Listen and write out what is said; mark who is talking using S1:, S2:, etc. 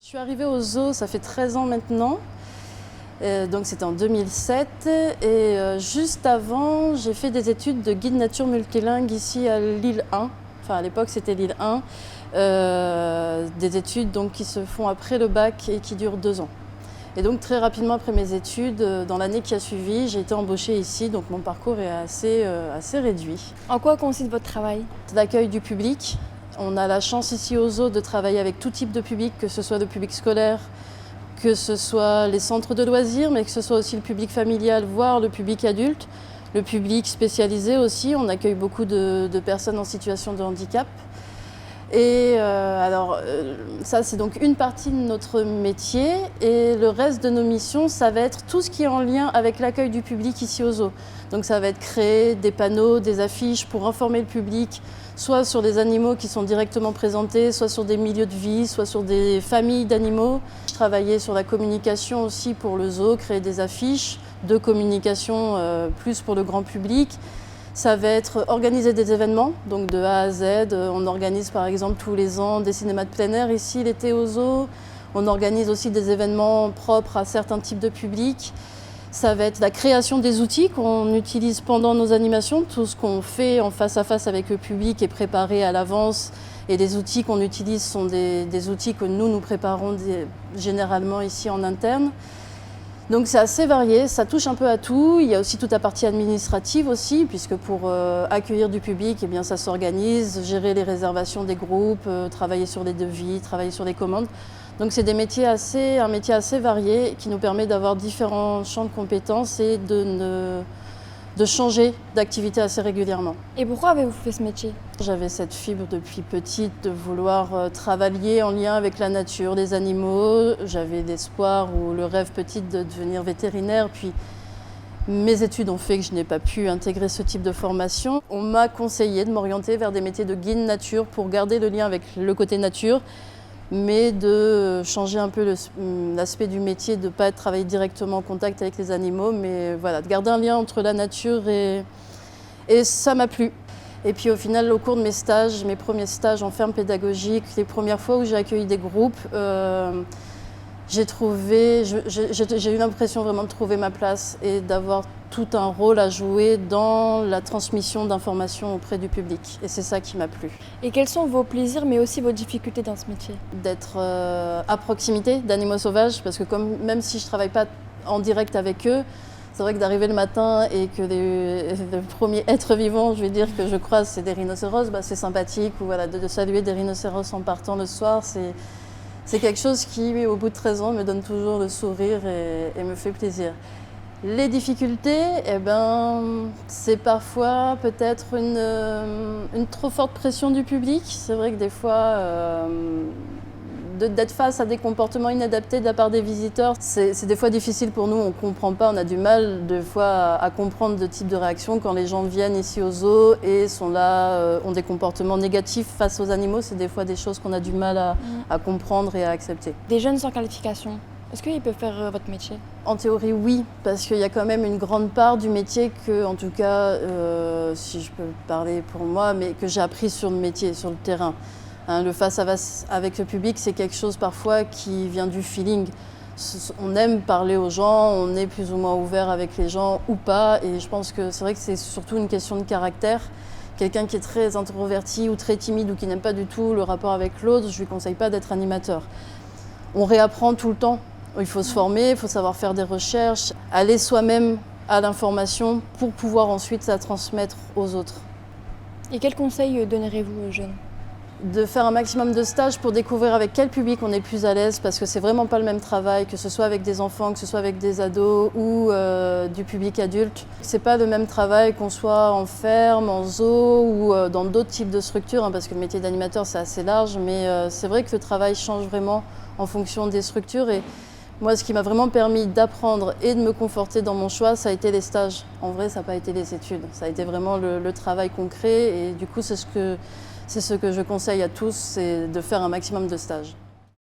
S1: Je suis arrivée au zoo, ça fait 13 ans maintenant, donc c'était en 2007. Et juste avant, j'ai fait des études de guide nature multilingue ici à Lille 1. Enfin à l'époque c'était Lille 1. Des études donc, qui se font après le bac et qui durent 2 ans. Et donc très rapidement après mes études, dans l'année qui a suivi, j'ai été embauchée ici, donc mon parcours est assez réduit.
S2: En quoi consiste votre travail?
S1: L'accueil du public. On a la chance ici au zoo de travailler avec tout type de public, que ce soit le public scolaire, que ce soit les centres de loisirs, mais que ce soit aussi le public familial, voire le public adulte, le public spécialisé aussi. On accueille beaucoup de personnes en situation de handicap. Et ça c'est donc une partie de notre métier, et le reste de nos missions, ça va être tout ce qui est en lien avec l'accueil du public ici au zoo. Donc ça va être créer des panneaux, des affiches pour informer le public, soit sur des animaux qui sont directement présentés, soit sur des milieux de vie, soit sur des familles d'animaux. Je travaillais sur la communication aussi pour le zoo, créer des affiches de communication plus pour le grand public. Ça va être organiser des événements, donc de A à Z. On organise par exemple tous les ans des cinémas de plein air ici l'été au zoo. On organise aussi des événements propres à certains types de publics. Ça va être la création des outils qu'on utilise pendant nos animations. Tout ce qu'on fait en face à face avec le public est préparé à l'avance. Et les outils qu'on utilise sont des outils que nous préparons généralement ici en interne. Donc c'est assez varié, ça touche un peu à tout. Il y a aussi toute la partie administrative aussi, puisque pour accueillir du public, eh bien, ça s'organise, gérer les réservations des groupes, travailler sur les devis, travailler sur les commandes. Donc c'est un métier assez varié qui nous permet d'avoir différents champs de compétences et de changer d'activité assez régulièrement.
S2: Et pourquoi avez-vous fait ce métier?
S1: J'avais cette fibre depuis petite de vouloir travailler en lien avec la nature, les animaux. J'avais l'espoir ou le rêve petit de devenir vétérinaire. Puis mes études ont fait que je n'ai pas pu intégrer ce type de formation. On m'a conseillé de m'orienter vers des métiers de guide nature pour garder le lien avec le côté nature, mais de changer un peu l'aspect du métier, de ne pas travailler directement en contact avec les animaux, mais voilà, de garder un lien entre la nature et ça m'a plu. Et puis au final, au cours de mes premiers stages en ferme pédagogique, les premières fois où j'ai accueilli des groupes, j'ai eu l'impression vraiment de trouver ma place et d'avoir tout un rôle à jouer dans la transmission d'informations auprès du public. Et c'est ça qui m'a plu.
S2: Et quels sont vos plaisirs, mais aussi vos difficultés dans ce métier?
S1: D'être à proximité d'animaux sauvages, parce que même si je ne travaille pas en direct avec eux, c'est vrai que d'arriver le matin et que le premier être vivant, je vais dire, que je croise, c'est des rhinocéros, c'est sympathique. Ou voilà, de saluer des rhinocéros en partant le soir, c'est quelque chose qui, au bout de 13 ans, me donne toujours le sourire et me fait plaisir. Les difficultés, c'est parfois peut-être une trop forte pression du public. C'est vrai que des fois, d'être face à des comportements inadaptés de la part des visiteurs, c'est des fois difficile pour nous, on ne comprend pas, on a du mal des fois à comprendre de type de réaction quand les gens viennent ici au zoo et sont là, ont des comportements négatifs face aux animaux. C'est des fois des choses qu'on a du mal à comprendre et à accepter.
S2: Des jeunes sans qualification, est-ce qu'ils peuvent faire votre métier?
S1: En théorie, oui, parce qu'il y a quand même une grande part du métier que, en tout cas, si je peux parler pour moi, mais que j'ai appris sur le métier, sur le terrain. Le face-à-face avec le public, c'est quelque chose parfois qui vient du feeling. On aime parler aux gens, on est plus ou moins ouvert avec les gens ou pas. Et je pense que c'est vrai que c'est surtout une question de caractère. Quelqu'un qui est très introverti ou très timide ou qui n'aime pas du tout le rapport avec l'autre, je ne lui conseille pas d'être animateur. On réapprend tout le temps. Il faut se former, il faut savoir faire des recherches, aller soi-même à l'information pour pouvoir ensuite la transmettre aux autres.
S2: Et quels conseils donnerez-vous aux jeunes?
S1: De faire un maximum de stages pour découvrir avec quel public on est le plus à l'aise, parce que c'est vraiment pas le même travail, que ce soit avec des enfants, que ce soit avec des ados ou du public adulte. C'est pas le même travail qu'on soit en ferme, en zoo ou dans d'autres types de structures, parce que le métier d'animateur c'est assez large, mais c'est vrai que le travail change vraiment en fonction des structures. Et moi, ce qui m'a vraiment permis d'apprendre et de me conforter dans mon choix, ça a été les stages. En vrai, ça n'a pas été les études, ça a été vraiment le travail concret, et du coup c'est ce que je conseille à tous, c'est de faire un maximum de stages.